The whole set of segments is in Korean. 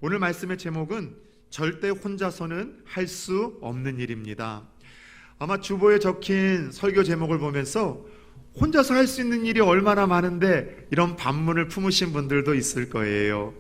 오늘 말씀의 제목은 절대 혼자서는 할 수 없는 일입니다. 아마 주보에 적힌 설교 제목을 보면서 혼자서 할 수 있는 일이 얼마나 많은데 이런 반문을 품으신 분들도 있을 거예요.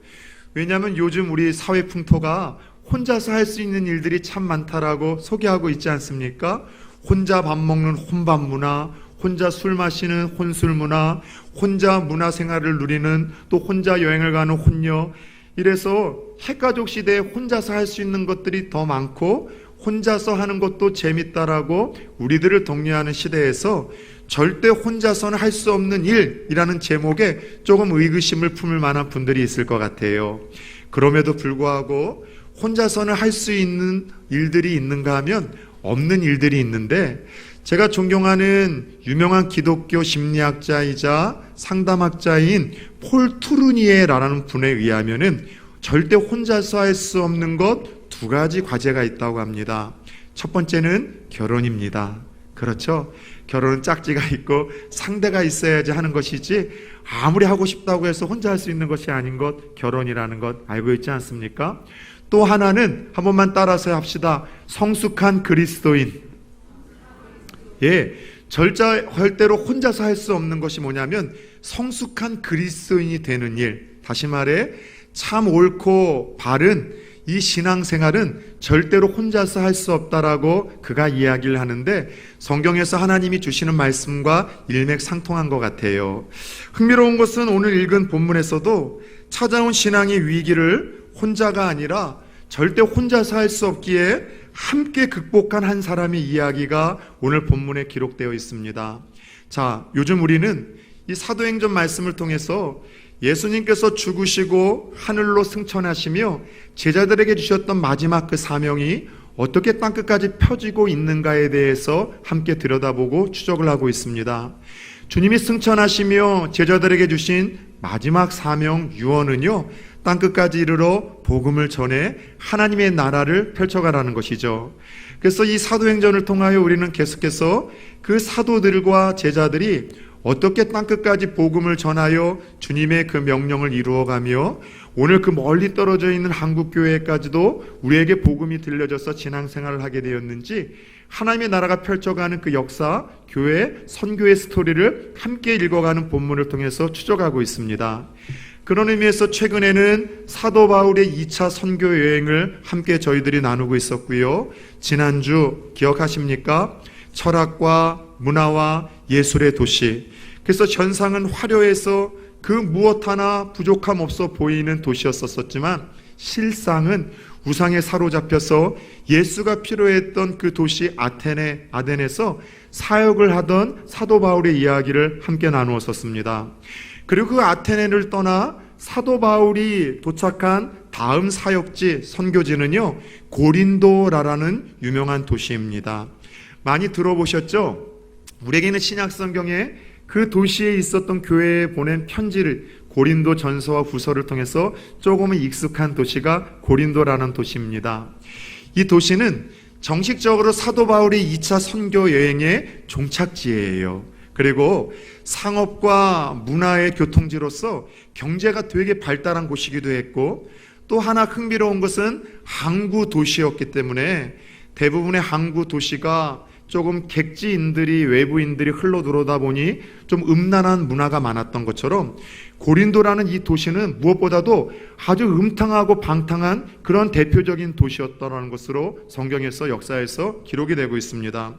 왜냐하면 요즘 우리 사회 풍토가 혼자서 할 수 있는 일들이 참 많다라고 소개하고 있지 않습니까? 혼자 밥 먹는 혼밥 문화, 혼자 술 마시는 혼술 문화, 혼자 문화생활을 누리는, 또 혼자 여행을 가는 혼녀. 이래서 핵가족 시대에 혼자서 할 수 있는 것들이 더 많고 혼자서 하는 것도 재밌다라고 우리들을 독려하는 시대에서 절대 혼자서는 할 수 없는 일이라는 제목에 조금 의구심을 품을 만한 분들이 있을 것 같아요. 그럼에도 불구하고 혼자서는 할 수 있는 일들이 있는가 하면 없는 일들이 있는데, 제가 존경하는 유명한 기독교 심리학자이자 상담학자인 폴 투르니에라는 분에 의하면은 절대 혼자서 할 수 없는 것 두 가지 과제가 있다고 합니다. 첫 번째는 결혼입니다. 그렇죠? 결혼은 짝지가 있고 상대가 있어야지 하는 것이지 아무리 하고 싶다고 해서 혼자 할 수 있는 것이 아닌 것, 결혼이라는 것 알고 있지 않습니까? 또 하나는 한 번만 따라서 합시다. 성숙한 그리스도인. 절대로 혼자서 할 수 없는 것이 뭐냐면 성숙한 그리스도인이 되는 일. 다시 말해 참 옳고 바른 이 신앙생활은 절대로 혼자서 할 수 없다라고 그가 이야기를 하는데, 성경에서 하나님이 주시는 말씀과 일맥상통한 것 같아요. 흥미로운 것은 오늘 읽은 본문에서도 찾아온 신앙의 위기를 혼자가 아니라 절대 혼자서 할 수 없기에 함께 극복한 한 사람의 이야기가 오늘 본문에 기록되어 있습니다. 자, 요즘 우리는 이 사도행전 말씀을 통해서 예수님께서 죽으시고 하늘로 승천하시며 제자들에게 주셨던 마지막 그 사명이 어떻게 땅끝까지 펴지고 있는가에 대해서 함께 들여다보고 추적을 하고 있습니다. 주님이 승천하시며 제자들에게 주신 마지막 사명 유언은요, 땅끝까지 이르러 복음을 전해 하나님의 나라를 펼쳐가라는 것이죠. 그래서 이 사도행전을 통하여 우리는 계속해서 그 사도들과 제자들이 어떻게 땅끝까지 복음을 전하여 주님의 그 명령을 이루어가며 오늘 그 멀리 떨어져 있는 한국교회까지도 우리에게 복음이 들려져서 신앙생활을 하게 되었는지, 하나님의 나라가 펼쳐가는 그 역사, 교회, 선교의 스토리를 함께 읽어가는 본문을 통해서 추적하고 있습니다. 그런 의미에서 최근에는 사도 바울의 2차 선교 여행을 함께 저희들이 나누고 있었고요. 지난주 기억하십니까? 철학과 문화와 예술의 도시. 그래서 전상은 화려해서 그 무엇 하나 부족함 없어 보이는 도시였었지만 실상은 우상에 사로잡혀서 예수가 필요했던 그 도시 아덴에서 사역을 하던 사도 바울의 이야기를 함께 나누었었습니다. 그리고 그 아테네를 떠나 사도 바울이 도착한 다음 사역지, 선교지는요, 고린도라는 유명한 도시입니다. 많이 들어보셨죠? 우리에게는 신약성경에 그 도시에 있었던 교회에 보낸 편지를, 고린도 전서와 후서를 통해서 조금은 익숙한 도시가 고린도라는 도시입니다. 이 도시는 정식적으로 사도 바울의 2차 선교 여행의 종착지예요. 그리고 상업과 문화의 교통지로서 경제가 되게 발달한 곳이기도 했고, 또 하나 흥미로운 것은 항구 도시였기 때문에 대부분의 항구 도시가 조금 객지인들이, 외부인들이 흘러 들어오다 보니 좀 음란한 문화가 많았던 것처럼 고린도라는 이 도시는 무엇보다도 아주 음탕하고 방탕한 그런 대표적인 도시였다는 것으로 성경에서, 역사에서 기록이 되고 있습니다.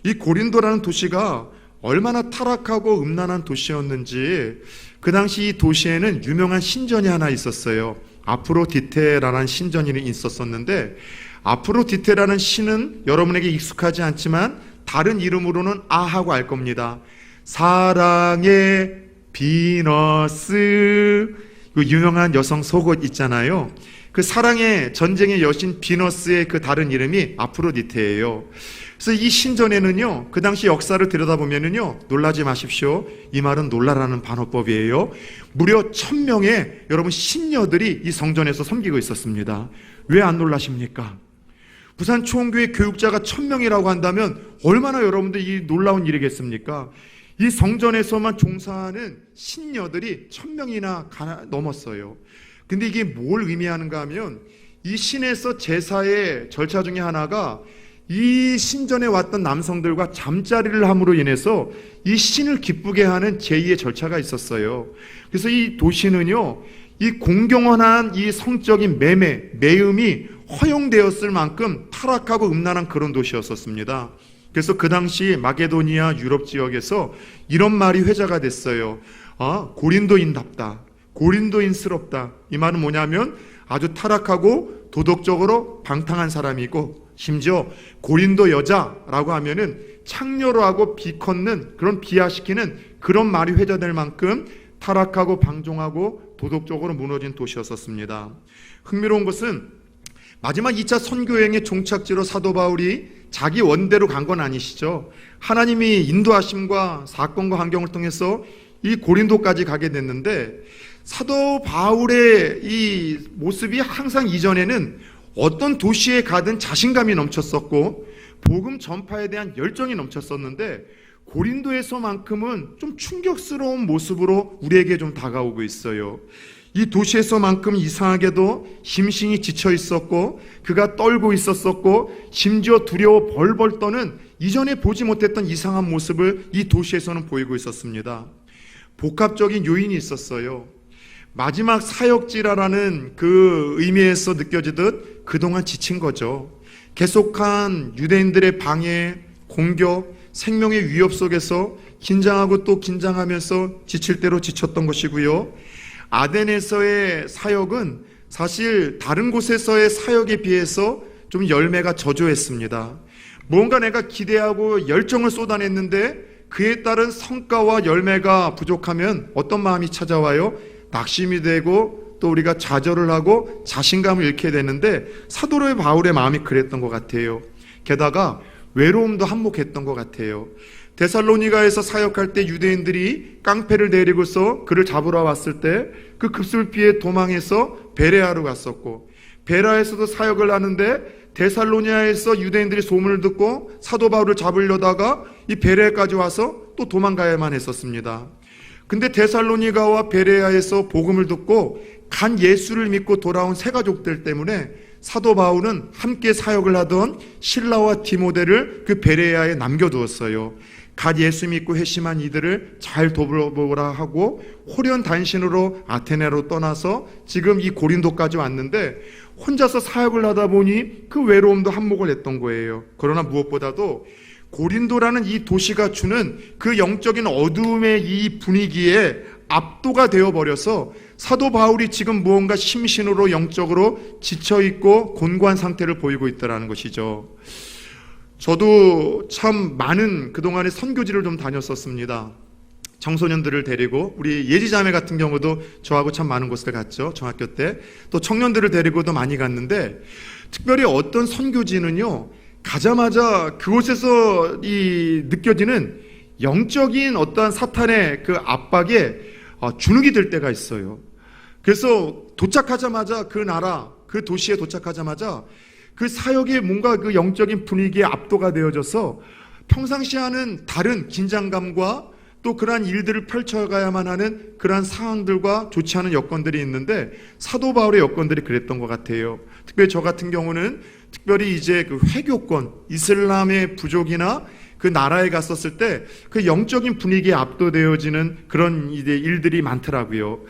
이 고린도라는 도시가 얼마나 타락하고 음란한 도시였는지, 그 당시 이 도시에는 유명한 신전이 하나 있었어요. 아프로디테라는 신전이 있었었는데, 아프로디테라는 신은 여러분에게 익숙하지 않지만 다른 이름으로는 아하고 알 겁니다. 사랑의 비너스, 그 유명한 여성 속옷 있잖아요. 그 사랑의 전쟁의 여신 비너스의 그 다른 이름이 아프로디테예요. 그래서 이 신전에는요, 그 당시 역사를 들여다보면은요, 놀라지 마십시오. 이 말은 놀라라는 반어법이에요. 무려 1000명의 여러분 신녀들이 이 성전에서 섬기고 있었습니다. 왜 안 놀라십니까? 부산 초원교회 교육자가 1000명이라고 한다면 얼마나 여러분들 이 놀라운 일이겠습니까? 이 성전에서만 종사하는 신녀들이 1000명이나 넘었어요. 근데 이게 뭘 의미하는가 하면 이 신에서 제사의 절차 중에 하나가 이 신전에 왔던 남성들과 잠자리를 함으로 인해서 이 신을 기쁘게 하는 제2의 절차가 있었어요. 그래서 이 도시는요, 이 공경원한 이 성적인 매음이 허용되었을 만큼 타락하고 음란한 그런 도시였었습니다. 그래서 그 당시 마게도니아 유럽 지역에서 이런 말이 회자가 됐어요. 고린도인답다, 고린도인스럽다. 이 말은 뭐냐면 아주 타락하고 도덕적으로 방탕한 사람이고, 심지어 고린도 여자라고 하면은 창녀로 하고 비컨는 그런 비하시키는 그런 말이 회자될 만큼 타락하고 방종하고 도덕적으로 무너진 도시였었습니다. 흥미로운 것은 마지막 2차 선교여행의 종착지로 사도 바울이 자기 원대로 간 건 아니시죠. 하나님이 인도하심과 사건과 환경을 통해서 이 고린도까지 가게 됐는데, 사도 바울의 이 모습이 항상 이전에는 어떤 도시에 가든 자신감이 넘쳤었고 복음 전파에 대한 열정이 넘쳤었는데, 고린도에서만큼은 좀 충격스러운 모습으로 우리에게 좀 다가오고 있어요. 이 도시에서만큼 이상하게도 심신이 지쳐 있었고 그가 떨고 있었었고, 심지어 두려워 벌벌 떠는 이전에 보지 못했던 이상한 모습을 이 도시에서는 보이고 있었습니다. 복합적인 요인이 있었어요. 마지막 사역지라라는 그 의미에서 느껴지듯 그동안 지친 거죠. 계속한 유대인들의 방해, 공격, 생명의 위협 속에서 긴장하고 또 긴장하면서 지칠 대로 지쳤던 것이고요. 아덴에서의 사역은 사실 다른 곳에서의 사역에 비해서 좀 열매가 저조했습니다. 뭔가 내가 기대하고 열정을 쏟아냈는데 그에 따른 성과와 열매가 부족하면 어떤 마음이 찾아와요? 낙심이 되고 또 우리가 좌절을 하고 자신감을 잃게 되는데, 사도 바울의 마음이 그랬던 것 같아요. 게다가 외로움도 한몫했던 것 같아요. 데살로니가에서 사역할 때 유대인들이 깡패를 데리고서 그를 잡으러 왔을 때 그 급습을 피해 도망해서 베레아로 갔었고, 베레아에서도 사역을 하는데 데살로니아에서 유대인들이 소문을 듣고 사도 바울을 잡으려다가 이 베레아까지 와서 또 도망가야만 했었습니다. 근데 데살로니가와 베레아에서 복음을 듣고 간 예수를 믿고 돌아온 새 가족들 때문에 사도 바울은 함께 사역을 하던 실라와 디모데를 그 베레아에 남겨두었어요. 갓 예수 믿고 회심한 이들을 잘 돌보라 하고 호련단신으로 아테네로 떠나서 지금 이 고린도까지 왔는데, 혼자서 사역을 하다 보니 그 외로움도 한몫을 했던 거예요. 그러나 무엇보다도 고린도라는 이 도시가 주는 그 영적인 어두움의 이 분위기에 압도가 되어버려서 사도 바울이 지금 무언가 심신으로 영적으로 지쳐있고 곤고한 상태를 보이고 있다는 것이죠. 저도 참 많은 그동안의 선교지를 좀 다녔었습니다. 청소년들을 데리고, 우리 예지자매 같은 경우도 저하고 참 많은 곳을 갔죠. 중학교 때. 또 청년들을 데리고도 많이 갔는데, 특별히 어떤 선교지는요, 가자마자 그곳에서 느껴지는 영적인 어떠한 사탄의 그 압박에 주눅이 들 때가 있어요. 그래서 도착하자마자 그 나라, 그 도시에 도착하자마자 그 사역의 뭔가 그 영적인 분위기에 압도가 되어져서 평상시와는 다른 긴장감과 또 그러한 일들을 펼쳐가야만 하는 그러한 상황들과 좋지 않은 여건들이 있는데, 사도 바울의 여건들이 그랬던 것 같아요. 특별히 저 같은 경우는 특별히 이제 그 회교권, 이슬람의 부족이나 그 나라에 갔었을 때 그 영적인 분위기에 압도되어지는 그런 이제 일들이 많더라고요.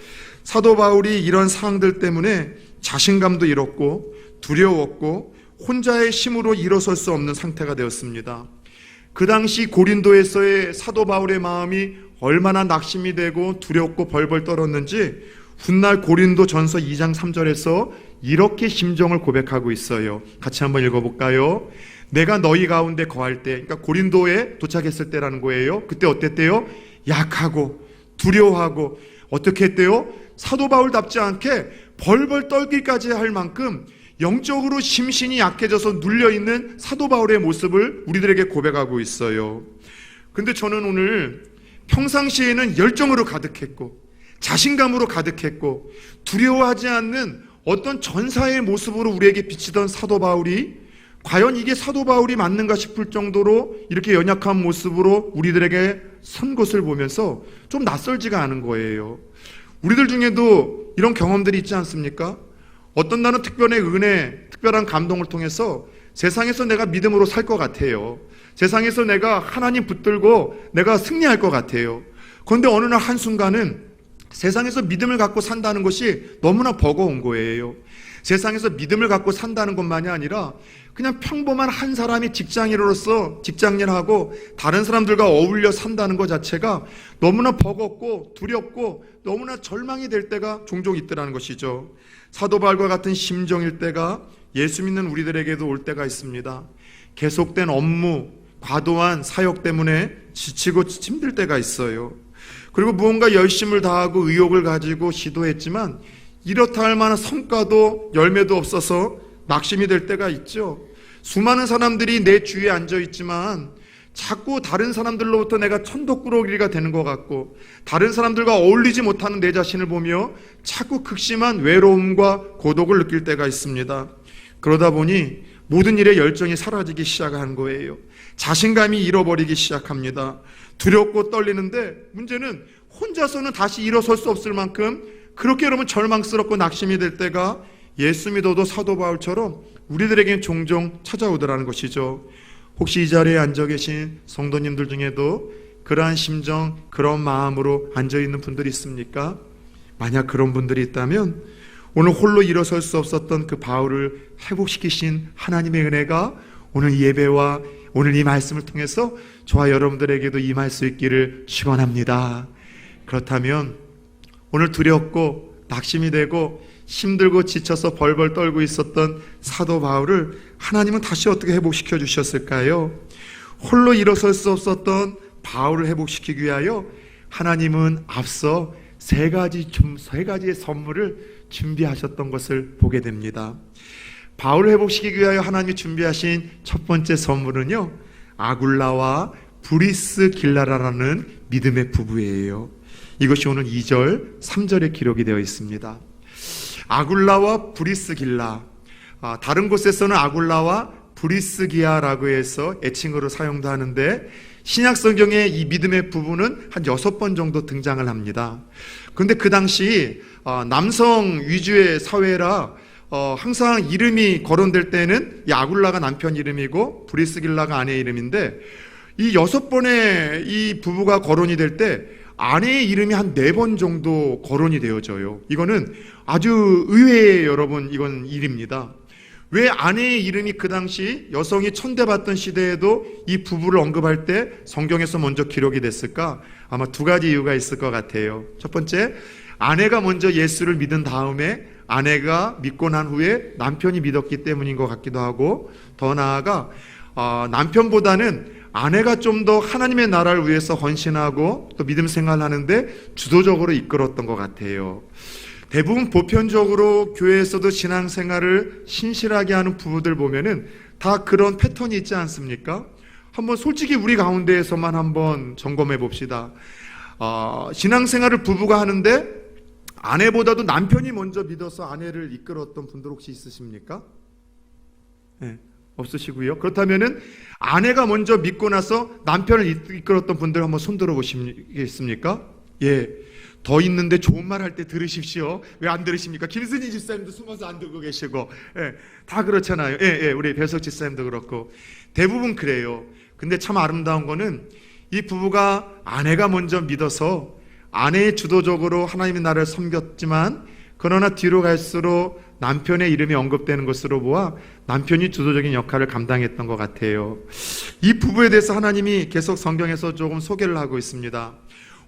사도 바울이 이런 상황들 때문에 자신감도 잃었고 두려웠고 혼자의 힘으로 일어설 수 없는 상태가 되었습니다. 그 당시 고린도에서의 사도 바울의 마음이 얼마나 낙심이 되고 두렵고 벌벌 떨었는지 훗날 고린도 전서 2장 3절에서 이렇게 심정을 고백하고 있어요. 같이 한번 읽어볼까요? 내가 너희 가운데 거할 때, 그러니까 고린도에 도착했을 때라는 거예요. 그때 어땠대요? 약하고 두려워하고 어떻게 했대요? 사도 바울답지 않게 벌벌 떨기까지 할 만큼 영적으로 심신이 약해져서 눌려있는 사도 바울의 모습을 우리들에게 고백하고 있어요. 근데 저는 오늘 평상시에는 열정으로 가득했고 자신감으로 가득했고 두려워하지 않는 어떤 전사의 모습으로 우리에게 비치던 사도 바울이 과연 이게 사도 바울이 맞는가 싶을 정도로 이렇게 연약한 모습으로 우리들에게 선 것을 보면서 좀 낯설지가 않은 거예요. 우리들 중에도 이런 경험들이 있지 않습니까? 어떤 날은 특별한 은혜, 특별한 감동을 통해서 세상에서 내가 믿음으로 살 것 같아요. 세상에서 내가 하나님 붙들고 내가 승리할 것 같아요. 그런데 어느 날 한순간은 세상에서 믿음을 갖고 산다는 것이 너무나 버거운 거예요. 세상에서 믿음을 갖고 산다는 것만이 아니라 그냥 평범한 한 사람이 직장인으로서 직장일하고 다른 사람들과 어울려 산다는 것 자체가 너무나 버겁고 두렵고 너무나 절망이 될 때가 종종 있더라는 것이죠. 사도 바울과 같은 심정일 때가 예수 믿는 우리들에게도 올 때가 있습니다. 계속된 업무, 과도한 사역 때문에 지치고 힘들 때가 있어요. 그리고 무언가 열심을 다하고 의욕을 가지고 시도했지만 이렇다 할 만한 성과도 열매도 없어서 낙심이 될 때가 있죠. 수많은 사람들이 내 주위에 앉아 있지만 자꾸 다른 사람들로부터 내가 천덕꾸러기가 되는 것 같고 다른 사람들과 어울리지 못하는 내 자신을 보며 자꾸 극심한 외로움과 고독을 느낄 때가 있습니다. 그러다 보니 모든 일에 열정이 사라지기 시작한 거예요. 자신감이 잃어버리기 시작합니다. 두렵고 떨리는데 문제는 혼자서는 다시 일어설 수 없을 만큼 그렇게 여러분 절망스럽고 낙심이 될 때가 예수 믿어도 사도 바울처럼 우리들에게 종종 찾아오더라는 것이죠. 혹시 이 자리에 앉아 계신 성도님들 중에도 그러한 심정, 그런 마음으로 앉아 있는 분들이 있습니까? 만약 그런 분들이 있다면 오늘 홀로 일어설 수 없었던 그 바울을 회복시키신 하나님의 은혜가 오늘 예배와 오늘 이 말씀을 통해서 저와 여러분들에게도 임할 수 있기를 축원합니다. 그렇다면 오늘 두렵고 낙심이 되고 힘들고 지쳐서 벌벌 떨고 있었던 사도 바울을 하나님은 다시 어떻게 회복시켜 주셨을까요? 홀로 일어설 수 없었던 바울을 회복시키기 위하여 하나님은 앞서 세 가지의 선물을 준비하셨던 것을 보게 됩니다. 바울을 회복시키기 위하여 하나님이 준비하신 첫 번째 선물은요, 아굴라와 브리스길라라는 믿음의 부부예요. 이것이 오늘 2절, 3절에 기록이 되어 있습니다. 아굴라와 브리스길라, 다른 곳에서는 아굴라와 브리스기아라고 해서 애칭으로 사용도 하는데 신약 성경에 이 믿음의 부부는 한 6번 정도 등장을 합니다. 그런데 그 당시 남성 위주의 사회라 항상 이름이 거론될 때는 이 아굴라가 남편 이름이고 브리스길라가 아내 이름인데 이 6번의 이 부부가 거론이 될 때 아내의 이름이 한 4번 정도 거론이 되어져요. 이거는 아주 의외의 여러분 이건 일입니다. 왜 아내의 이름이 그 당시 여성이 천대받던 시대에도 이 부부를 언급할 때 성경에서 먼저 기록이 됐을까? 아마 2가지 이유가 있을 것 같아요. 첫 번째, 아내가 먼저 예수를 믿은 다음에 아내가 믿고 난 후에 남편이 믿었기 때문인 것 같기도 하고, 더 나아가 남편보다는 아내가 좀 더 하나님의 나라를 위해서 헌신하고 또 믿음 생활을 하는데 주도적으로 이끌었던 것 같아요. 대부분 보편적으로 교회에서도 신앙생활을 신실하게 하는 부부들 보면은 다 그런 패턴이 있지 않습니까? 한번 솔직히 우리 가운데에서만 한번 점검해 봅시다. 신앙생활을 부부가 하는데 아내보다도 남편이 먼저 믿어서 아내를 이끌었던 분들 혹시 있으십니까? 네, 없으시고요. 그렇다면은 아내가 먼저 믿고 나서 남편을 이끌었던 분들 한번 손들어 보시겠습니까? 예. 더 있는데 좋은 말 할 때 들으십시오. 왜 안 들으십니까? 김순희 집사님도 숨어서 안 듣고 계시고, 예, 다 그렇잖아요. 예, 우리 배석 집사님도 그렇고 대부분 그래요. 근데 참 아름다운 거는 이 부부가 아내가 먼저 믿어서 아내의 주도적으로 하나님의 나라를 섬겼지만 그러나 뒤로 갈수록 남편의 이름이 언급되는 것으로 보아 남편이 주도적인 역할을 감당했던 것 같아요. 이 부부에 대해서 하나님이 계속 성경에서 조금 소개를 하고 있습니다.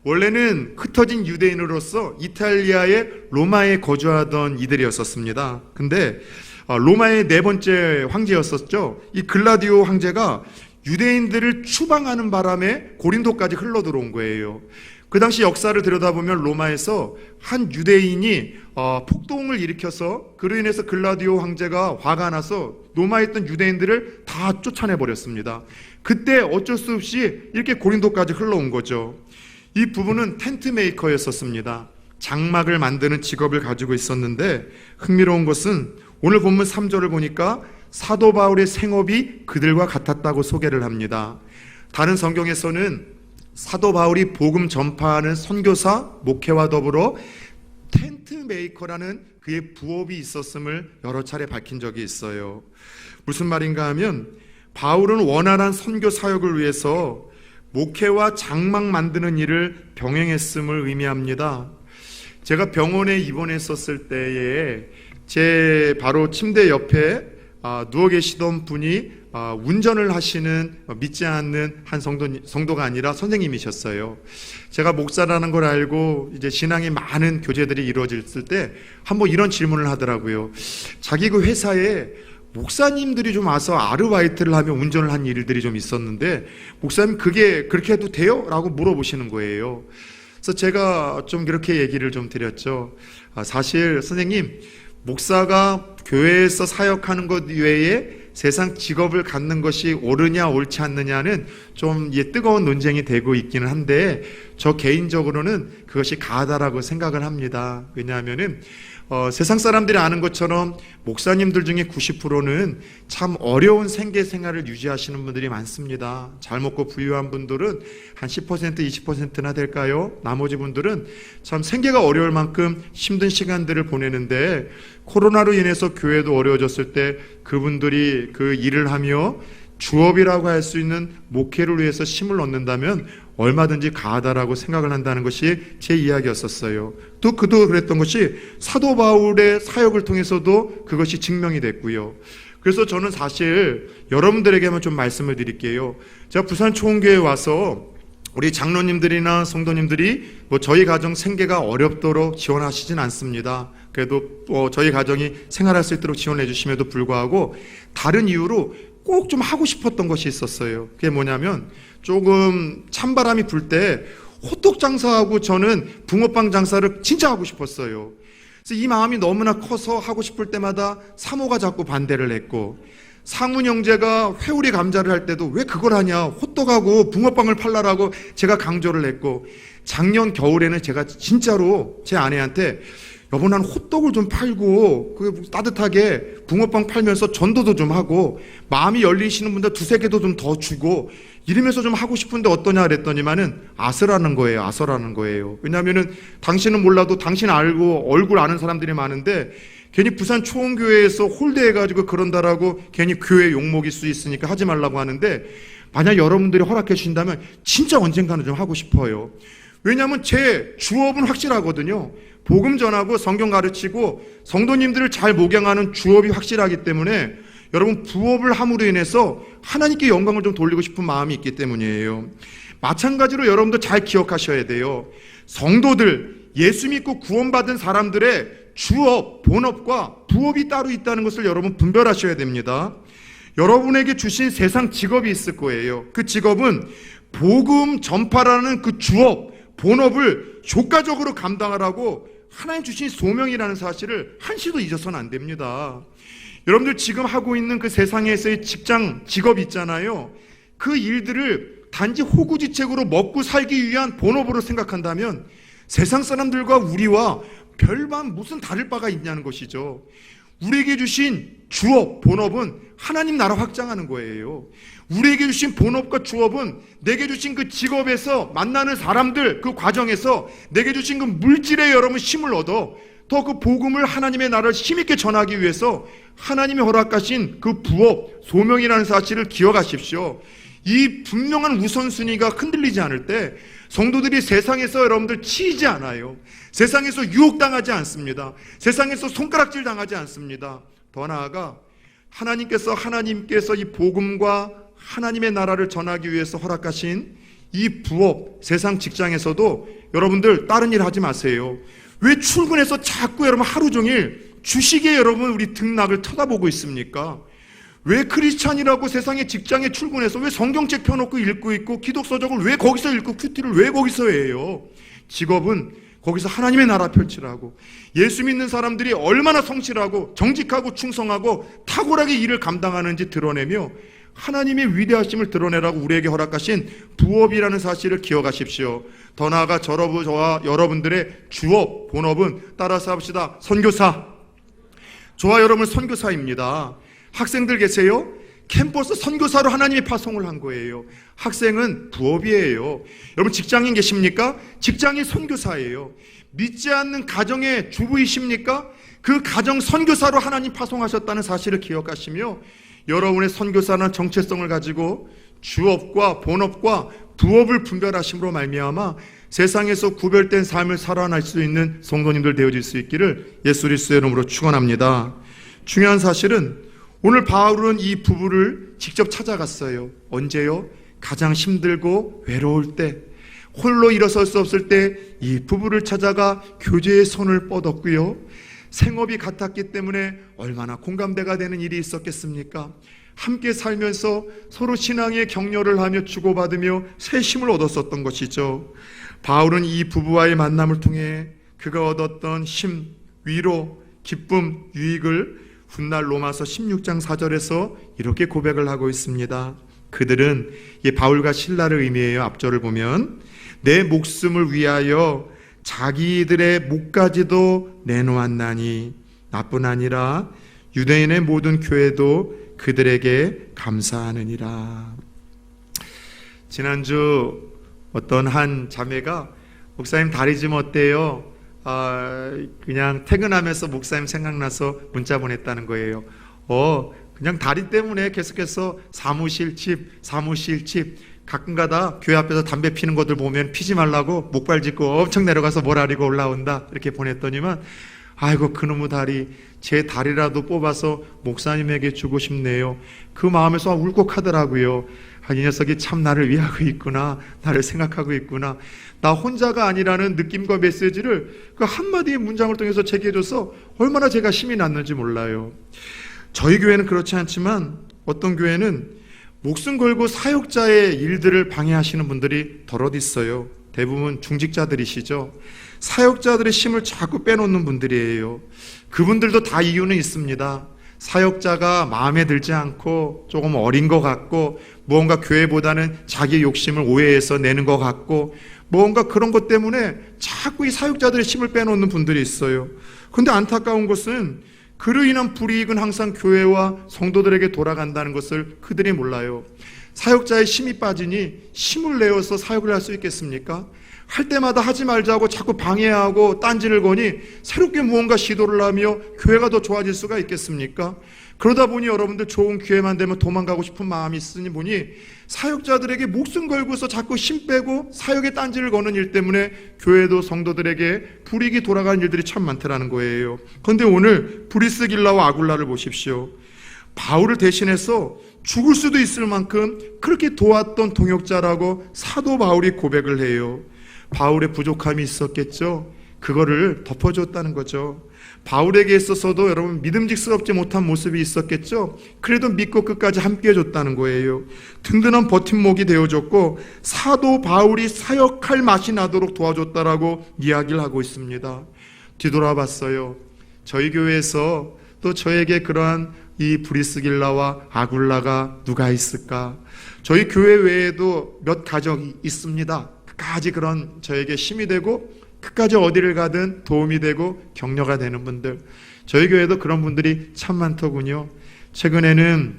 원래는 흩어진 유대인으로서 이탈리아의 로마에 거주하던 이들이었었습니다. 근데 로마의 4번째 황제였었죠. 이 글라디오 황제가 유대인들을 추방하는 바람에 고린도까지 흘러 들어온 거예요. 그 당시 역사를 들여다보면 로마에서 한 유대인이 폭동을 일으켜서 그로 인해서 글라디오 황제가 화가 나서 로마에 있던 유대인들을 다 쫓아내버렸습니다. 그때 어쩔 수 없이 이렇게 고린도까지 흘러온 거죠. 이 부부는 텐트 메이커였었습니다. 장막을 만드는 직업을 가지고 있었는데 흥미로운 것은 오늘 본문 3절을 보니까 사도 바울의 생업이 그들과 같았다고 소개를 합니다. 다른 성경에서는 사도 바울이 복음 전파하는 선교사, 목회와 더불어 텐트 메이커라는 그의 부업이 있었음을 여러 차례 밝힌 적이 있어요. 무슨 말인가 하면 바울은 원활한 선교 사역을 위해서 목회와 장막 만드는 일을 병행했음을 의미합니다. 제가 병원에 입원했었을 때에 제 바로 침대 옆에 누워 계시던 분이 운전을 하시는 믿지 않는 한 성도가 아니라 선생님이셨어요. 제가 목사라는 걸 알고 이제 신앙의 많은 교제들이 이루어졌을 때 한번 이런 질문을 하더라고요. 자기 그 회사에 목사님들이 좀 와서 아르바이트를 하며 운전을 한 일들이 좀 있었는데 목사님 그게 그렇게 해도 돼요? 라고 물어보시는 거예요. 그래서 제가 좀 그렇게 얘기를 좀 드렸죠. 사실 선생님, 목사가 교회에서 사역하는 것 외에 세상 직업을 갖는 것이 옳으냐 옳지 않느냐는 좀 뜨거운 논쟁이 되고 있기는 한데 저 개인적으로는 그것이 가하다라고 생각을 합니다. 왜냐하면은 세상 사람들이 아는 것처럼 목사님들 중에 90%는 참 어려운 생계 생활을 유지하시는 분들이 많습니다. 잘 먹고 부유한 분들은 한 10%, 20%나 될까요? 나머지 분들은 참 생계가 어려울 만큼 힘든 시간들을 보내는데 코로나로 인해서 교회도 어려워졌을 때 그분들이 그 일을 하며 주업이라고 할 수 있는 목회를 위해서 힘을 얻는다면 얼마든지 가하다라고 생각을 한다는 것이 제 이야기였었어요. 또 그도 그랬던 것이 사도 바울의 사역을 통해서도 그것이 증명이 됐고요. 그래서 저는 사실 여러분들에게만 좀 말씀을 드릴게요. 제가 부산 초원교회에 와서 우리 장로님들이나 성도님들이 저희 가정 생계가 어렵도록 지원하시진 않습니다. 그래도 저희 가정이 생활할 수 있도록 지원해 주심에도 불구하고 다른 이유로 꼭 좀 하고 싶었던 것이 있었어요. 그게 뭐냐면 조금 찬바람이 불 때 호떡 장사하고 저는 붕어빵 장사를 진짜 하고 싶었어요. 그래서 이 마음이 너무나 커서 하고 싶을 때마다 사모가 자꾸 반대를 했고 상훈 형제가 회오리 감자를 할 때도 왜 그걸 하냐, 호떡하고 붕어빵을 팔라라고 제가 강조를 했고 작년 겨울에는 제가 진짜로 제 아내한테 여보 난 호떡을 좀 팔고 따뜻하게 붕어빵 팔면서 전도도 좀 하고 마음이 열리시는 분들 두세 개도 좀 더 주고 이러면서 좀 하고 싶은데 어떠냐 그랬더니만은 아서라는 거예요. 왜냐하면은 당신은 몰라도 당신 알고 얼굴 아는 사람들이 많은데 괜히 부산 초원교회에서 홀대해가지고 그런다라고 괜히 교회 욕먹일 수 있으니까 하지 말라고 하는데 만약 여러분들이 허락해 주신다면 진짜 언젠가는 좀 하고 싶어요. 왜냐하면 제 주업은 확실하거든요. 복음 전하고 성경 가르치고 성도님들을 잘 목양하는 주업이 확실하기 때문에 여러분 부업을 함으로 인해서 하나님께 영광을 좀 돌리고 싶은 마음이 있기 때문이에요. 마찬가지로 여러분도 잘 기억하셔야 돼요. 성도들, 예수 믿고 구원받은 사람들의 주업, 본업과 부업이 따로 있다는 것을 여러분 분별하셔야 됩니다. 여러분에게 주신 세상 직업이 있을 거예요. 그 직업은 복음 전파라는 그 주업, 본업을 효과적으로 감당하라고 하나님 주신 소명이라는 사실을 한시도 잊어서는 안 됩니다. 여러분들 지금 하고 있는 그 세상에서의 직장, 직업 있잖아요. 그 일들을 단지 호구지책으로 먹고 살기 위한 본업으로 생각한다면 세상 사람들과 우리와 별반 무슨 다를 바가 있냐는 것이죠. 우리에게 주신 주업, 본업은 하나님 나라 확장하는 거예요. 우리에게 주신 본업과 주업은 내게 주신 그 직업에서 만나는 사람들 그 과정에서 내게 주신 그 물질에 여러분 힘을 얻어 더 그 복음을 하나님의 나라를 힘있게 전하기 위해서 하나님이 허락하신 그 부업, 소명이라는 사실을 기억하십시오. 이 분명한 우선순위가 흔들리지 않을 때 성도들이 세상에서 여러분들 치이지 않아요. 세상에서 유혹당하지 않습니다. 세상에서 손가락질 당하지 않습니다. 더 나아가 하나님께서 이 복음과 하나님의 나라를 전하기 위해서 허락하신 이 부업, 세상 직장에서도 여러분들 다른 일 하지 마세요. 왜 출근해서 자꾸 여러분 하루 종일 주식에 여러분 우리 등락을 쳐다보고 있습니까? 왜 크리스찬이라고 세상의 직장에 출근해서 왜 성경책 펴놓고 읽고 있고 기독서적을 왜 거기서 읽고 큐티를 왜 거기서 해요? 직업은 거기서 하나님의 나라 펼치라고. 예수 믿는 사람들이 얼마나 성실하고 정직하고 충성하고 탁월하게 일을 감당하는지 드러내며 하나님의 위대하심을 드러내라고 우리에게 허락하신 부업이라는 사실을 기억하십시오. 더 나아가 저와 여러분들의 주업, 본업은 따라서 합시다. 선교사. 저와 여러분 선교사입니다. 학생들 계세요? 캠퍼스 선교사로 하나님이 파송을 한 거예요. 학생은 부업이에요. 여러분 직장인 계십니까? 직장인 선교사예요. 믿지 않는 가정의 주부이십니까? 그 가정 선교사로 하나님 파송하셨다는 사실을 기억하시며 여러분의 선교사는 정체성을 가지고 주업과 본업과 부업을 분별하심으로 말미암아 세상에서 구별된 삶을 살아날 수 있는 성도님들 되어질 수 있기를 예수 그리스도의 이름으로 축원합니다. 중요한 사실은 오늘 바울은 이 부부를 직접 찾아갔어요. 언제요? 가장 힘들고 외로울 때, 홀로 일어설 수 없을 때 이 부부를 찾아가 교제의 손을 뻗었고요. 생업이 같았기 때문에 얼마나 공감대가 되는 일이 있었겠습니까? 함께 살면서 서로 신앙의 격려를 하며 주고받으며 새 힘을 얻었었던 것이죠. 바울은 이 부부와의 만남을 통해 그가 얻었던 힘, 위로, 기쁨, 유익을 훗날 로마서 16장 4절에서 이렇게 고백을 하고 있습니다. 그들은, 이 바울과 실라를 의미해요. 앞절을 보면 내 목숨을 위하여 자기들의 목까지도 내놓았나니 나뿐 아니라 유대인의 모든 교회도 그들에게 감사하느니라. 지난주 어떤 한 자매가 목사님 다리 좀 어때요? 그냥 퇴근하면서 목사님 생각나서 문자 보냈다는 거예요. 그냥 다리 때문에 계속해서 사무실 집 가끔가다 교회 앞에서 담배 피는 것들 보면 피지 말라고 목발 짚고 엄청 내려가서 모라리고 올라온다 이렇게 보냈더니만 아이고 그놈의 다리, 제 다리라도 뽑아서 목사님에게 주고 싶네요. 그 마음에서 울컥하더라고요. 이 녀석이 참 나를 위하고 있구나, 나를 생각하고 있구나, 나 혼자가 아니라는 느낌과 메시지를 그 한마디의 문장을 통해서 제게 해줘서 얼마나 제가 힘이 났는지 몰라요. 저희 교회는 그렇지 않지만 어떤 교회는 목숨 걸고 사역자의 일들을 방해하시는 분들이 덜어디 있어요. 대부분 중직자들이시죠. 사역자들의 힘을 자꾸 빼놓는 분들이에요. 그분들도 다 이유는 있습니다. 사역자가 마음에 들지 않고 조금 어린 것 같고 무언가 교회보다는 자기 욕심을 오해해서 내는 것 같고 뭔가 그런 것 때문에 자꾸 이 사역자들의 힘을 빼놓는 분들이 있어요. 그런데 안타까운 것은 그로 인한 불이익은 항상 교회와 성도들에게 돌아간다는 것을 그들이 몰라요. 사역자의 힘이 빠지니 힘을 내어서 사역을 할 수 있겠습니까? 할 때마다 하지 말자고 자꾸 방해하고 딴지를 거니 새롭게 무언가 시도를 하며 교회가 더 좋아질 수가 있겠습니까? 그러다 보니 여러분들 좋은 기회만 되면 도망가고 싶은 마음이 있으니 보니 사역자들에게 목숨 걸고서 자꾸 힘 빼고 사역에 딴지를 거는 일 때문에 교회도 성도들에게 불이익이 돌아가는 일들이 참 많더라는 거예요. 그런데 오늘 브리스길라와 아굴라를 보십시오. 바울을 대신해서 죽을 수도 있을 만큼 그렇게 도왔던 동역자라고 사도 바울이 고백을 해요. 바울의 부족함이 있었겠죠. 그거를 덮어줬다는 거죠. 바울에게 있어서도 여러분 믿음직스럽지 못한 모습이 있었겠죠. 그래도 믿고 끝까지 함께 해줬다는 거예요. 든든한 버팀목이 되어줬고 사도 바울이 사역할 맛이 나도록 도와줬다라고 이야기를 하고 있습니다. 뒤돌아봤어요. 저희 교회에서 또 저에게 그러한 이 브리스길라와 아굴라가 누가 있을까? 저희 교회 외에도 몇 가정이 있습니다. 끝까지 그런 저에게 힘이 되고 끝까지 어디를 가든 도움이 되고 격려가 되는 분들, 저희 교회도 그런 분들이 참 많더군요. 최근에는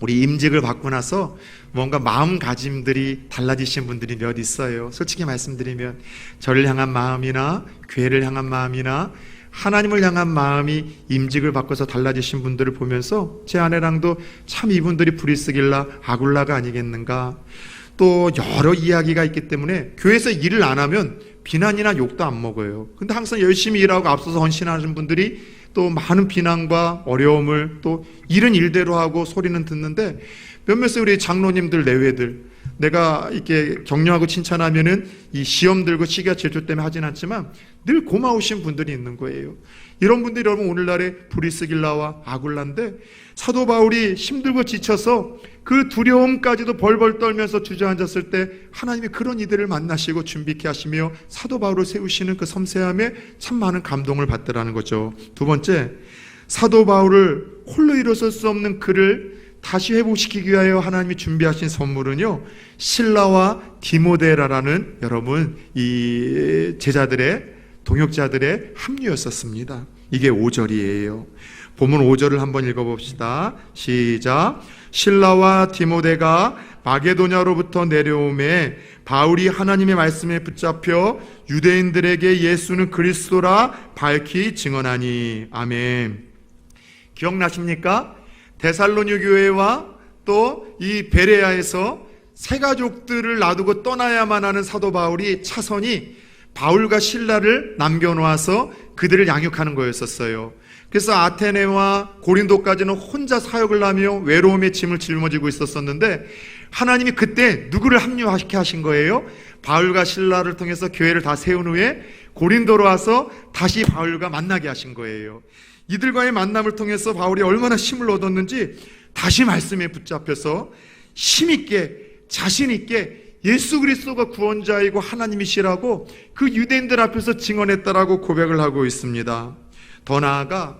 우리 임직을 받고 나서 뭔가 마음가짐들이 달라지신 분들이 몇 있어요. 솔직히 말씀드리면 저를 향한 마음이나 교회를 향한 마음이나 하나님을 향한 마음이 임직을 바꿔서 달라지신 분들을 보면서 제 아내랑도 참 이분들이 브리스길라 아굴라가 아니겠는가. 또 여러 이야기가 있기 때문에 교회에서 일을 안 하면 비난이나 욕도 안 먹어요. 근데 항상 열심히 일하고 앞서서 헌신하는 분들이 또 많은 비난과 어려움을 또 일은 일대로 하고 소리는 듣는데 몇몇의 우리 장로님들 내외들 내가 이렇게 격려하고 칭찬하면은 이 시험 들고 시기와 질투 때문에 하진 않지만 늘 고마우신 분들이 있는 거예요. 이런 분들이 여러분 오늘날의 브리스길라와 아굴라인데 사도 바울이 힘들고 지쳐서 그 두려움까지도 벌벌 떨면서 주저앉았을 때 하나님이 그런 이들을 만나시고 준비케 하시며 사도 바울을 세우시는 그 섬세함에 참 많은 감동을 받더라는 거죠. 두 번째, 사도 바울을 홀로 일어설 수 없는 그를 다시 회복시키기 위하여 하나님이 준비하신 선물은요, 실라와 디모데라라는 여러분 이 제자들의 동역자들의 합류였었습니다. 이게 5절이에요. 본문 5절을 한번 읽어봅시다. 시작. 실라와 디모데가 마게도냐로부터 내려오매 바울이 하나님의 말씀에 붙잡혀 유대인들에게 예수는 그리스도라 밝히 증언하니. 아멘. 기억나십니까? 데살로니 교회와 또 이 베레아에서 세 가족들을 놔두고 떠나야만 하는 사도 바울이 차선이 바울과 실라를 남겨놓아서 그들을 양육하는 거였었어요. 그래서 아테네와 고린도까지는 혼자 사역을 하며 외로움의 짐을 짊어지고 있었었는데 하나님이 그때 누구를 합류하게 하신 거예요? 바울과 실라를 통해서 교회를 다 세운 후에 고린도로 와서 다시 바울과 만나게 하신 거예요. 이들과의 만남을 통해서 바울이 얼마나 힘을 얻었는지 다시 말씀에 붙잡혀서 힘있게 자신있게 예수 그리스도가 구원자이고 하나님이시라고 그 유대인들 앞에서 증언했다라고 고백을 하고 있습니다. 더 나아가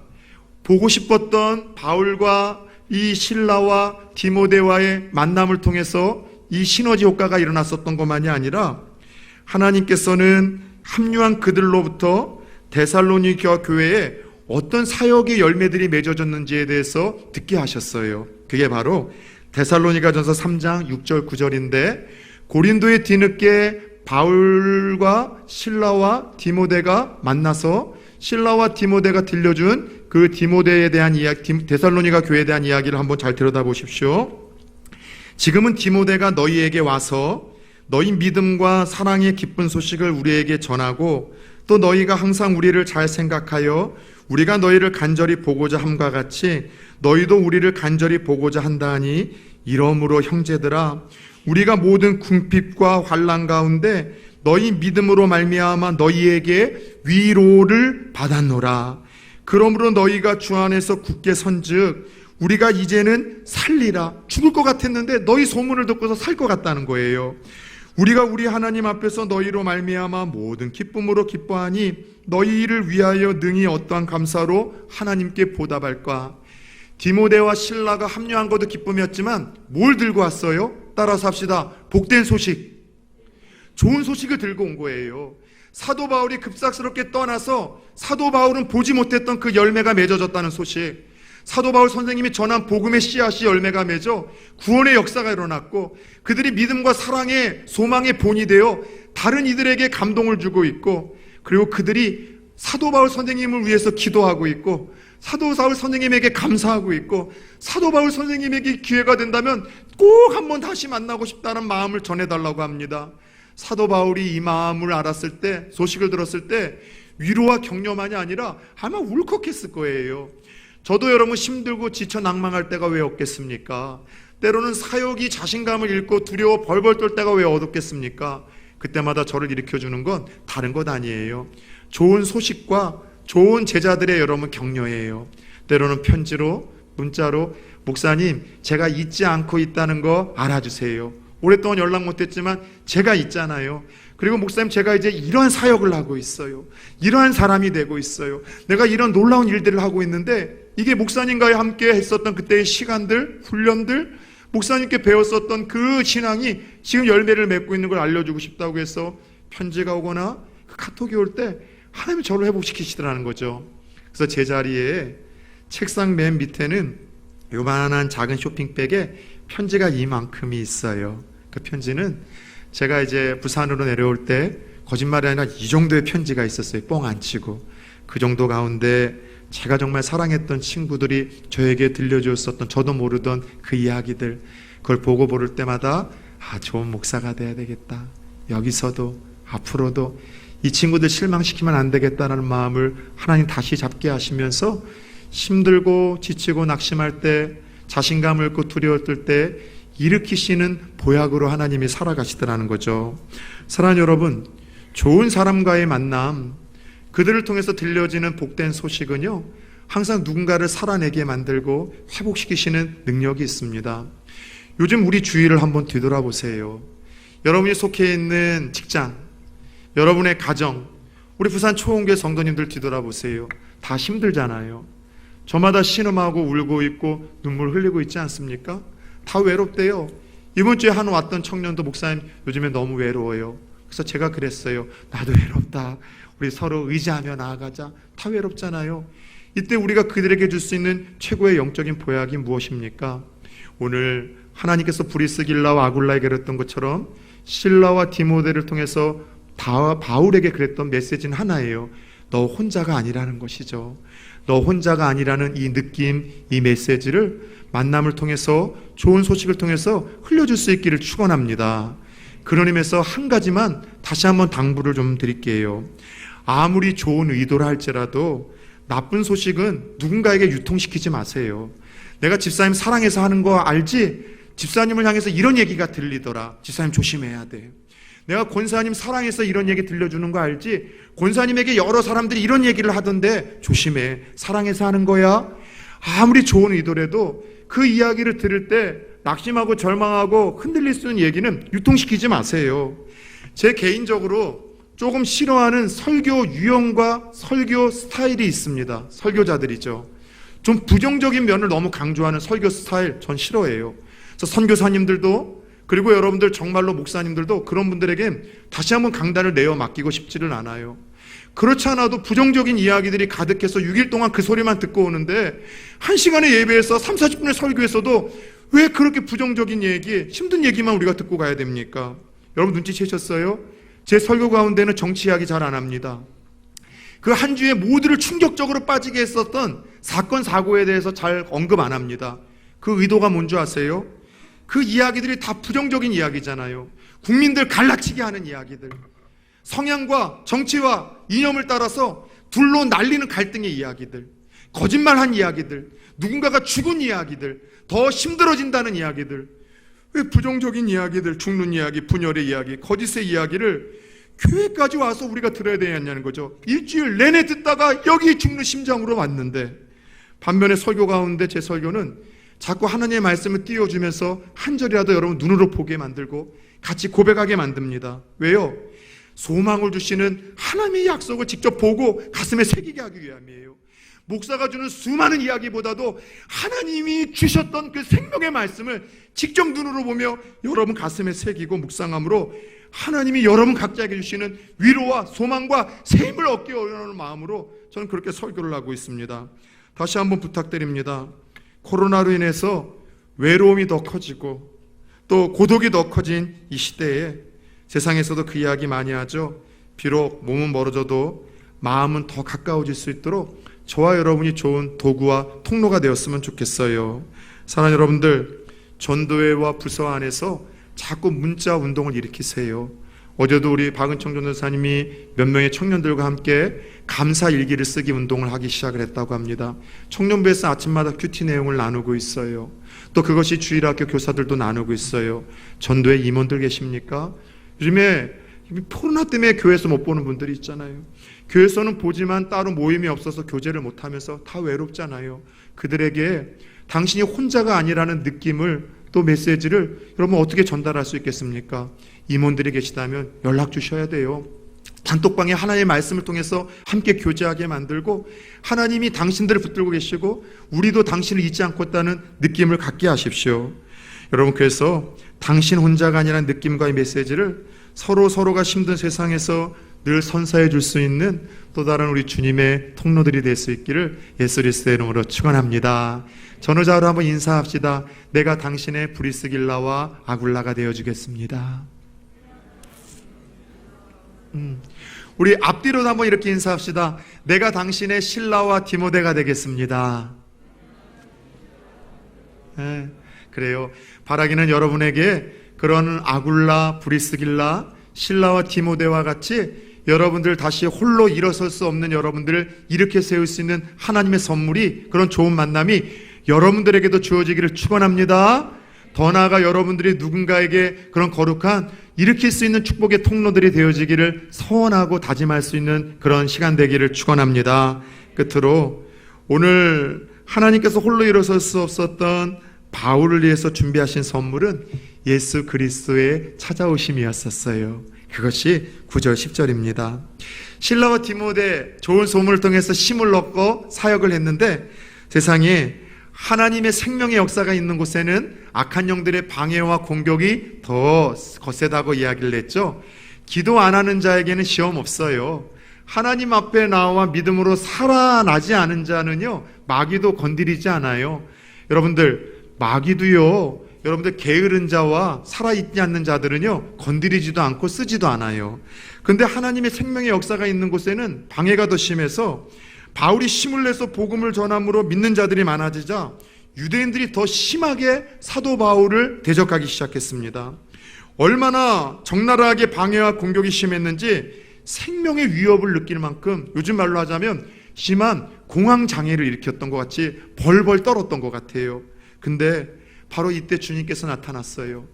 보고 싶었던 바울과 이 실라와 디모데와의 만남을 통해서 이 시너지 효과가 일어났었던 것만이 아니라 하나님께서는 합류한 그들로부터 데살로니가 교회에 어떤 사역의 열매들이 맺어졌는지에 대해서 듣게 하셨어요. 그게 바로 데살로니가전서 3장 6절 9절인데 고린도에 뒤늦게 바울과 실라와 디모데가 만나서 실라와 디모데가 들려준 그 디모데에 대한 이야기, 데살로니가 교회에 대한 이야기를 한번 잘 들여다보십시오. 지금은 디모데가 너희에게 와서 너희 믿음과 사랑의 기쁜 소식을 우리에게 전하고 또 너희가 항상 우리를 잘 생각하여 우리가 너희를 간절히 보고자 함과 같이 너희도 우리를 간절히 보고자 한다니 이러므로 형제들아 우리가 모든 궁핍과 환난 가운데 너희 믿음으로 말미암아 너희에게 위로를 받았노라. 그러므로 너희가 주 안에서 굳게 선즉 우리가 이제는 살리라. 죽을 것 같았는데 너희 소문을 듣고서 살 것 같다는 거예요. 우리가 우리 하나님 앞에서 너희로 말미암아 모든 기쁨으로 기뻐하니 너희를 위하여 능히 어떠한 감사로 하나님께 보답할까. 디모데와 실라가 합류한 것도 기쁨이었지만 뭘 들고 왔어요? 따라서 합시다. 복된 소식, 좋은 소식을 들고 온 거예요. 사도 바울이 급작스럽게 떠나서 사도 바울은 보지 못했던 그 열매가 맺어졌다는 소식, 사도 바울 선생님이 전한 복음의 씨앗이 열매가 맺어 구원의 역사가 일어났고 그들이 믿음과 사랑의 소망의 본이 되어 다른 이들에게 감동을 주고 있고, 그리고 그들이 사도 바울 선생님을 위해서 기도하고 있고 사도 바울 선생님에게 감사하고 있고 사도 바울 선생님에게 기회가 된다면 꼭 한번 다시 만나고 싶다는 마음을 전해달라고 합니다. 사도 바울이 이 마음을 알았을 때, 소식을 들었을 때 위로와 격려만이 아니라 아마 울컥했을 거예요. 저도 여러분 힘들고 지쳐 낭망할 때가 왜 없겠습니까? 때로는 사역이 자신감을 잃고 두려워 벌벌 떨 때가 왜 없겠습니까? 그때마다 저를 일으켜주는 건 다른 것 아니에요. 좋은 소식과 좋은 제자들의 여러분 격려예요. 때로는 편지로, 문자로 목사님 제가 잊지 않고 있다는 거 알아주세요. 오랫동안 연락 못했지만 제가 있잖아요. 그리고 목사님 제가 이제 이런 사역을 하고 있어요. 이러한 사람이 되고 있어요. 내가 이런 놀라운 일들을 하고 있는데 이게 목사님과 함께 했었던 그때의 시간들, 훈련들, 목사님께 배웠었던 그 신앙이 지금 열매를 맺고 있는 걸 알려주고 싶다고 해서 편지가 오거나 그 카톡이 올 때 하나님이 저를 회복시키시더라는 거죠. 그래서 제 자리에 책상 맨 밑에는 요만한 작은 쇼핑백에 편지가 이만큼이 있어요. 그 편지는 제가 이제 부산으로 내려올 때 거짓말이 아니라 이 정도의 편지가 있었어요. 뻥 안 치고. 그 정도 가운데 제가 정말 사랑했던 친구들이 저에게 들려주었었던 저도 모르던 그 이야기들, 그걸 보고 부를 때마다 좋은 목사가 돼야 되겠다. 여기서도 앞으로도 이 친구들 실망시키면 안 되겠다는 마음을 하나님 다시 잡게 하시면서 힘들고 지치고 낙심할 때, 자신감을 잃고 두려웠을 때 일으키시는 보약으로 하나님이 살아가시더라는 거죠. 사랑하는 여러분, 좋은 사람과의 만남, 그들을 통해서 들려지는 복된 소식은요, 항상 누군가를 살아내게 만들고 회복시키시는 능력이 있습니다. 요즘 우리 주위를 한번 뒤돌아보세요. 여러분이 속해 있는 직장, 여러분의 가정, 우리 부산 초원교회 성도님들 뒤돌아보세요. 다 힘들잖아요. 저마다 신음하고 울고 있고 눈물 흘리고 있지 않습니까? 다 외롭대요. 이번 주에 한 왔던 청년도 목사님 요즘에 너무 외로워요. 그래서 제가 그랬어요. 나도 외롭다. 우리 서로 의지하며 나아가자. 다 외롭잖아요. 이때 우리가 그들에게 줄 수 있는 최고의 영적인 보약이 무엇입니까? 오늘 하나님께서 브리스길라와 아굴라에게 그랬던 것처럼 실라와 디모데를 통해서 바울에게 그랬던 메시지는 하나예요. 너 혼자가 아니라는 것이죠. 너 혼자가 아니라는 이 느낌, 이 메시지를 만남을 통해서, 좋은 소식을 통해서 흘려줄 수 있기를 축원합니다. 그런 의미에서 한 가지만 다시 한번 당부를 좀 드릴게요. 아무리 좋은 의도라 할지라도 나쁜 소식은 누군가에게 유통시키지 마세요. 내가 집사님 사랑해서 하는 거 알지? 집사님을 향해서 이런 얘기가 들리더라. 집사님 조심해야 돼. 내가 권사님 사랑해서 이런 얘기 들려주는 거 알지? 권사님에게 여러 사람들이 이런 얘기를 하던데 조심해. 사랑해서 하는 거야. 아무리 좋은 의도라도 그 이야기를 들을 때 낙심하고 절망하고 흔들릴 수 있는 얘기는 유통시키지 마세요. 제 개인적으로 조금 싫어하는 설교 유형과 설교 스타일이 있습니다. 설교자들이죠. 좀 부정적인 면을 너무 강조하는 설교 스타일 전 싫어해요. 그래서 선교사님들도, 그리고 여러분들 정말로 목사님들도 그런 분들에게 다시 한번 강단을 내어 맡기고 싶지를 않아요. 그렇지 않아도 부정적인 이야기들이 가득해서 6일 동안 그 소리만 듣고 오는데 1시간의 예배에서 3, 40분의 설교에서도 왜 그렇게 부정적인 얘기, 힘든 얘기만 우리가 듣고 가야 됩니까? 여러분 눈치채셨어요? 제 설교 가운데는 정치 이야기 잘 안 합니다. 그 한 주에 모두를 충격적으로 빠지게 했었던 사건, 사고에 대해서 잘 언급 안 합니다. 그 의도가 뭔지 아세요? 그 이야기들이 다 부정적인 이야기잖아요. 국민들 갈라치게 하는 이야기들, 성향과 정치와 이념을 따라서 둘로 날리는 갈등의 이야기들, 거짓말한 이야기들, 누군가가 죽은 이야기들, 더 힘들어진다는 이야기들, 왜 부정적인 이야기들, 죽는 이야기, 분열의 이야기, 거짓의 이야기를 교회까지 와서 우리가 들어야 되냐는 거죠. 일주일 내내 듣다가 여기 죽는 심정으로 왔는데, 반면에 설교 가운데 제 설교는 자꾸 하나님의 말씀을 띄워주면서 한 절이라도 여러분 눈으로 보게 만들고 같이 고백하게 만듭니다. 왜요? 소망을 주시는 하나님의 약속을 직접 보고 가슴에 새기게 하기 위함이에요. 목사가 주는 수많은 이야기보다도 하나님이 주셨던 그 생명의 말씀을 직접 눈으로 보며 여러분 가슴에 새기고 묵상함으로 하나님이 여러분 각자에게 주시는 위로와 소망과 새 힘을 얻기 원하는 마음으로 저는 그렇게 설교를 하고 있습니다. 다시 한번 부탁드립니다. 코로나로 인해서 외로움이 더 커지고 또 고독이 더 커진 이 시대에 세상에서도 그 이야기 많이 하죠. 비록 몸은 멀어져도 마음은 더 가까워질 수 있도록 저와 여러분이 좋은 도구와 통로가 되었으면 좋겠어요. 사랑하는 여러분들, 전도회와 부서 안에서 자꾸 문자 운동을 일으키세요. 어제도 우리 박은청 전도사님이 몇 명의 청년들과 함께 감사 일기를 쓰기 운동을 하기 시작을 했다고 합니다. 청년부에서 아침마다 큐티 내용을 나누고 있어요. 또 그것이 주일학교 교사들도 나누고 있어요. 전도회 임원들 계십니까? 요즘에 코로나 때문에 교회에서 못 보는 분들이 있잖아요. 교회에서는 보지만 따로 모임이 없어서 교제를 못하면서 다 외롭잖아요. 그들에게 당신이 혼자가 아니라는 느낌을, 또 메시지를 여러분 어떻게 전달할 수 있겠습니까? 임원들이 계시다면 연락 주셔야 돼요. 단톡방에 하나님의 말씀을 통해서 함께 교제하게 만들고 하나님이 당신들을 붙들고 계시고 우리도 당신을 잊지 않고 있다는 느낌을 갖게 하십시오. 여러분, 그래서 당신 혼자가 아니라는 느낌과 이 메시지를 서로가 힘든 세상에서 늘 선사해 줄 수 있는 또 다른 우리 주님의 통로들이 될 수 있기를 예수 그리스도의 이름으로 축원합니다. 전후자로 한번 인사합시다. 내가 당신의 브리스길라와 아굴라가 되어주겠습니다. 우리 앞뒤로도 한번 이렇게 인사합시다. 내가 당신의 실라와 디모데가 되겠습니다. 네, 그래요. 바라기는 여러분에게 그런 아굴라, 브리스길라, 실라와 디모데와 같이 여러분들 다시 홀로 일어설 수 없는 여러분들을 일으켜 세울 수 있는 하나님의 선물이, 그런 좋은 만남이 여러분들에게도 주어지기를 축원합니다. 더 나아가 여러분들이 누군가에게 그런 거룩한 일으킬 수 있는 축복의 통로들이 되어지기를 소원하고 다짐할 수 있는 그런 시간 되기를 축원합니다. 끝으로 오늘 하나님께서 홀로 일어설 수 없었던 바울을 위해서 준비하신 선물은 예수 그리스도의 찾아오심이었었어요. 그것이 9절 10절입니다. 실라와 디모데 좋은 소문을 통해서 힘을 얻고 사역을 했는데 세상에 하나님의 생명의 역사가 있는 곳에는 악한 영들의 방해와 공격이 더 거세다고 이야기를 했죠. 기도 안 하는 자에게는 시험 없어요. 하나님 앞에 나와 믿음으로 살아나지 않은 자는요, 마귀도 건드리지 않아요. 여러분들, 마귀도요, 여러분들 게으른 자와 살아있지 않는 자들은요 건드리지도 않고 쓰지도 않아요. 근데 하나님의 생명의 역사가 있는 곳에는 방해가 더 심해서 바울이 힘을 내서 복음을 전함으로 믿는 자들이 많아지자 유대인들이 더 심하게 사도 바울을 대적하기 시작했습니다. 얼마나 적나라하게 방해와 공격이 심했는지 생명의 위협을 느낄 만큼, 요즘 말로 하자면 심한 공황장애를 일으켰던 것 같이 벌벌 떨었던 것 같아요. 근데 바로 이때 주님께서 나타났어요.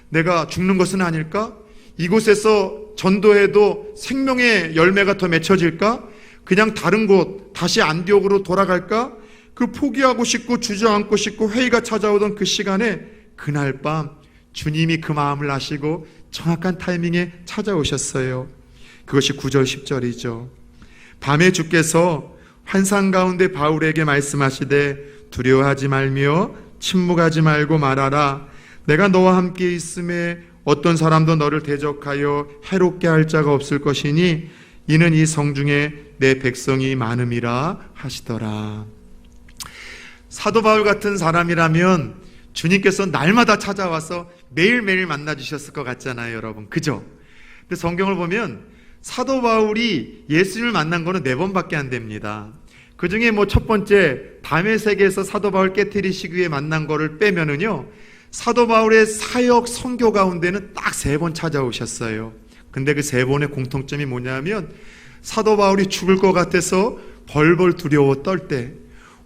내가 죽는 것은 아닐까? 이곳에서 전도해도 생명의 열매가 더 맺혀질까? 그냥 다른 곳, 다시 안디옥으로 돌아갈까? 그 포기하고 싶고 주저앉고 싶고 회의가 찾아오던 그 시간에 그날 밤 주님이 그 마음을 아시고 정확한 타이밍에 찾아오셨어요. 그것이 9절 10절이죠. 밤에 주께서 환상 가운데 바울에게 말씀하시되 두려워하지 말며 침묵하지 말고 말하라. 내가 너와 함께 있음에 어떤 사람도 너를 대적하여 해롭게 할 자가 없을 것이니 이는 이 성중에 내 백성이 많음이라 하시더라. 사도 바울 같은 사람이라면 주님께서 날마다 찾아와서 매일매일 만나주셨을 것 같잖아요, 여러분. 그죠? 근데 성경을 보면 사도 바울이 예수님을 만난 거는 4번밖에 안 됩니다. 그 중에 첫 번째 다메섹에서 사도 바울 깨트리시기 위해 만난 거를 빼면은요, 사도 바울의 사역 선교 가운데는 딱 3번 찾아오셨어요. 근데 그 3번의 공통점이 뭐냐면 사도 바울이 죽을 것 같아서 벌벌 두려워 떨 때,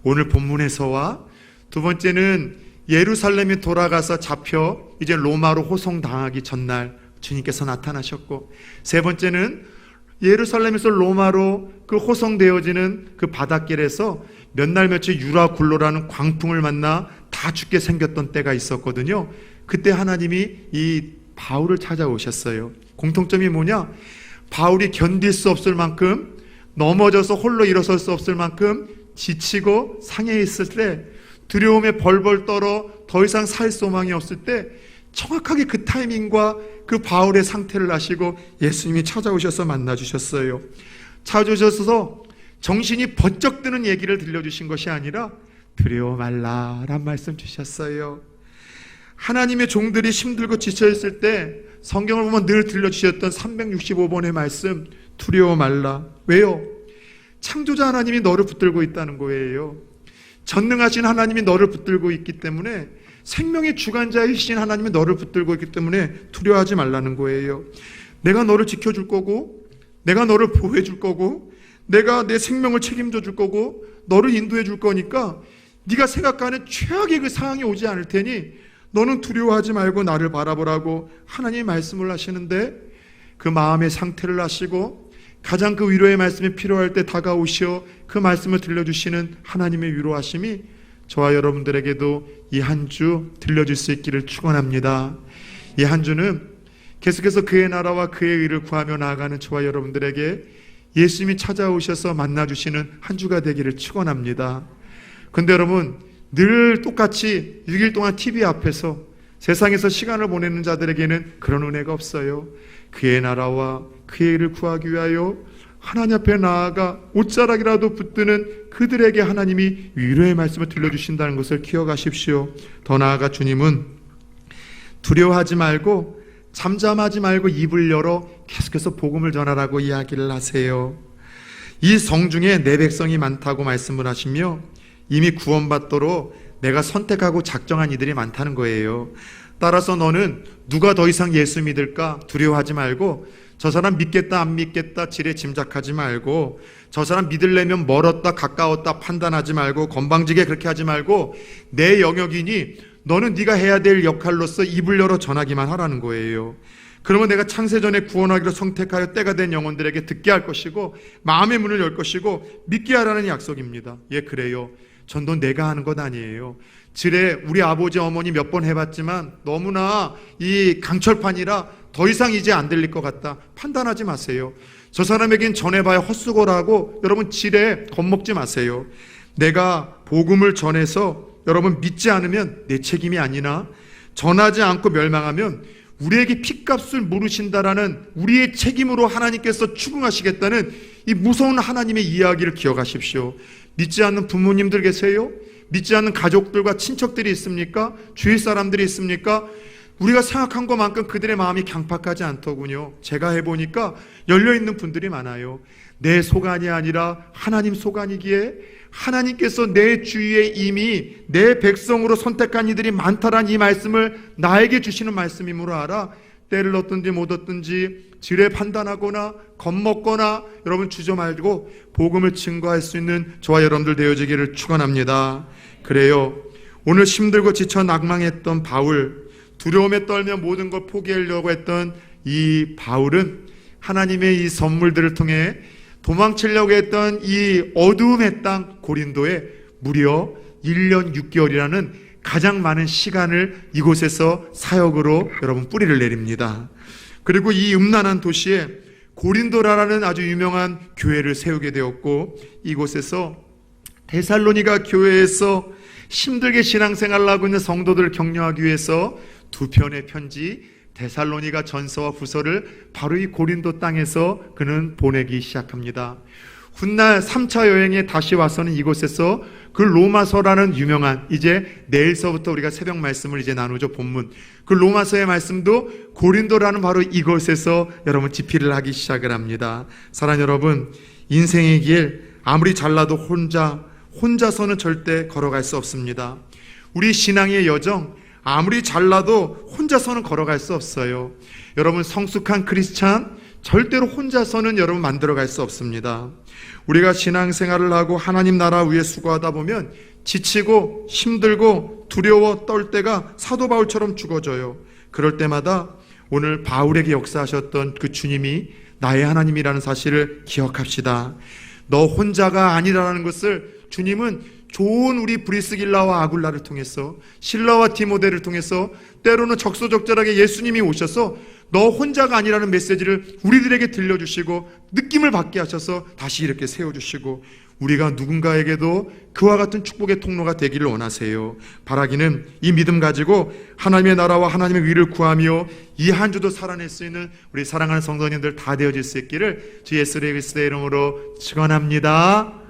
오늘 본문에서와 두 번째는 예루살렘에 돌아가서 잡혀 이제 로마로 호송당하기 전날 주님께서 나타나셨고, 세 번째는 예루살렘에서 로마로 그 호송되어지는 그 바닷길에서 몇 날 며칠 유라 굴로라는 광풍을 만나 다 죽게 생겼던 때가 있었거든요. 그때 하나님이 이 바울을 찾아오셨어요. 공통점이 뭐냐? 바울이 견딜 수 없을 만큼, 넘어져서 홀로 일어설 수 없을 만큼 지치고 상해 있을 때, 두려움에 벌벌 떨어 더 이상 살 소망이 없을 때 정확하게 그 타이밍과 그 바울의 상태를 아시고 예수님이 찾아오셔서 만나주셨어요. 찾아오셔서 정신이 번쩍 드는 얘기를 들려주신 것이 아니라 두려워 말라란 말씀 주셨어요. 하나님의 종들이 힘들고 지쳐있을 때 성경을 보면 늘 들려주셨던 365번의 말씀, 두려워 말라. 왜요? 창조자 하나님이 너를 붙들고 있다는 거예요. 전능하신 하나님이 너를 붙들고 있기 때문에, 생명의 주관자이신 하나님이 너를 붙들고 있기 때문에 두려워하지 말라는 거예요. 내가 너를 지켜줄 거고, 내가 너를 보호해 줄 거고, 내가 내 생명을 책임져 줄 거고, 너를 인도해 줄 거니까 네가 생각하는 최악의 그 상황이 오지 않을 테니 너는 두려워하지 말고 나를 바라보라고 하나님이 말씀을 하시는데, 그 마음의 상태를 아시고 가장 그 위로의 말씀이 필요할 때 다가오시어 그 말씀을 들려주시는 하나님의 위로하심이 저와 여러분들에게도 이 한 주 들려줄 수 있기를 축원합니다. 이 한 주는 계속해서 그의 나라와 그의 의를 구하며 나아가는 저와 여러분들에게 예수님이 찾아오셔서 만나주시는 한 주가 되기를 축원합니다. 근데 여러분, 늘 똑같이 6일 동안 TV 앞에서 세상에서 시간을 보내는 자들에게는 그런 은혜가 없어요. 그의 나라와 그의 일을 구하기 위하여 하나님 앞에 나아가 옷자락이라도 붙드는 그들에게 하나님이 위로의 말씀을 들려주신다는 것을 기억하십시오. 더 나아가 주님은 두려워하지 말고 잠잠하지 말고 입을 열어 계속해서 복음을 전하라고 이야기를 하세요. 이 성중에 내 백성이 많다고 말씀을 하시며 이미 구원받도록 내가 선택하고 작정한 이들이 많다는 거예요. 따라서 너는 누가 더 이상 예수 믿을까 두려워하지 말고, 저 사람 믿겠다 안 믿겠다 지레 짐작하지 말고, 저 사람 믿으려면 멀었다 가까웠다 판단하지 말고, 건방지게 그렇게 하지 말고, 내 영역이니 너는 네가 해야 될 역할로서 입을 열어 전하기만 하라는 거예요. 그러면 내가 창세전에 구원하기로 선택하여 때가 된 영혼들에게 듣게 할 것이고 마음의 문을 열 것이고 믿게 하라는 약속입니다. 예, 그래요. 전도 내가 하는 것 아니에요. 지레 우리 아버지 어머니 몇 번 해봤지만 너무나 이 강철판이라 더 이상 이제 안 들릴 것 같다 판단하지 마세요. 저 사람에겐 전해봐야 헛수고라고 여러분 지레 겁먹지 마세요. 내가 복음을 전해서 여러분 믿지 않으면 내 책임이 아니나, 전하지 않고 멸망하면 우리에게 핏값을 물으신다라는 우리의 책임으로 하나님께서 추궁하시겠다는 이 무서운 하나님의 이야기를 기억하십시오. 믿지 않는 부모님들 계세요? 믿지 않는 가족들과 친척들이 있습니까? 주위 사람들이 있습니까? 우리가 생각한 것만큼 그들의 마음이 강팍하지 않더군요. 제가 해보니까 열려있는 분들이 많아요. 내 소관이 아니라 하나님 소관이기에 하나님께서 내 주위에 이미 내 백성으로 선택한 이들이 많다란 이 말씀을 나에게 주시는 말씀이므로 알아. 때를 얻든지 못 얻든지 지레 판단하거나 겁먹거나 여러분 주저 말고 복음을 증거할 수 있는 저와 여러분들 되어지기를 축원합니다. 그래요, 오늘 힘들고 지쳐 낙망했던 바울, 두려움에 떨며 모든 걸 포기하려고 했던 이 바울은 하나님의 이 선물들을 통해 도망치려고 했던 이 어두움의 땅 고린도에 무려 1년 6개월이라는 가장 많은 시간을 이곳에서 사역으로 여러분 뿌리를 내립니다. 그리고 이 음란한 도시에 고린도라는 아주 유명한 교회를 세우게 되었고, 이곳에서 데살로니가 교회에서 힘들게 신앙생활을 하고 있는 성도들을 격려하기 위해서 두 편의 편지 데살로니가 전서와 후서를 바로 이 고린도 땅에서 그는 보내기 시작합니다. 훗날 3차 여행에 다시 와서는 이곳에서 그 로마서라는 유명한, 이제 내일서부터 우리가 새벽 말씀을 이제 나누죠. 본문 그 로마서의 말씀도 고린도라는 바로 이곳에서 여러분 집필을 하기 시작을 합니다. 사랑하는 여러분, 인생의 길 아무리 잘나도 혼자서는 절대 걸어갈 수 없습니다. 우리 신앙의 여정 아무리 잘나도 혼자서는 걸어갈 수 없어요. 여러분, 성숙한 크리스찬 절대로 혼자서는 여러분 만들어갈 수 없습니다. 우리가 신앙생활을 하고 하나님 나라 위에 수고하다 보면 지치고 힘들고 두려워 떨 때가 사도 바울처럼 죽어져요. 그럴 때마다 오늘 바울에게 역사하셨던 그 주님이 나의 하나님이라는 사실을 기억합시다. 너 혼자가 아니라는 것을 주님은 좋은 우리 브리스길라와 아굴라를 통해서, 실라와 디모데를 통해서, 때로는 적소적절하게 예수님이 오셔서 너 혼자가 아니라는 메시지를 우리들에게 들려주시고 느낌을 받게 하셔서 다시 이렇게 세워주시고, 우리가 누군가에게도 그와 같은 축복의 통로가 되기를 원하세요. 바라기는 이 믿음 가지고 하나님의 나라와 하나님의 의를 구하며 이 한 주도 살아낼 수 있는 우리 사랑하는 성도님들 다 되어질 수 있기를 주 예수 그리스도의 이름으로 축원합니다.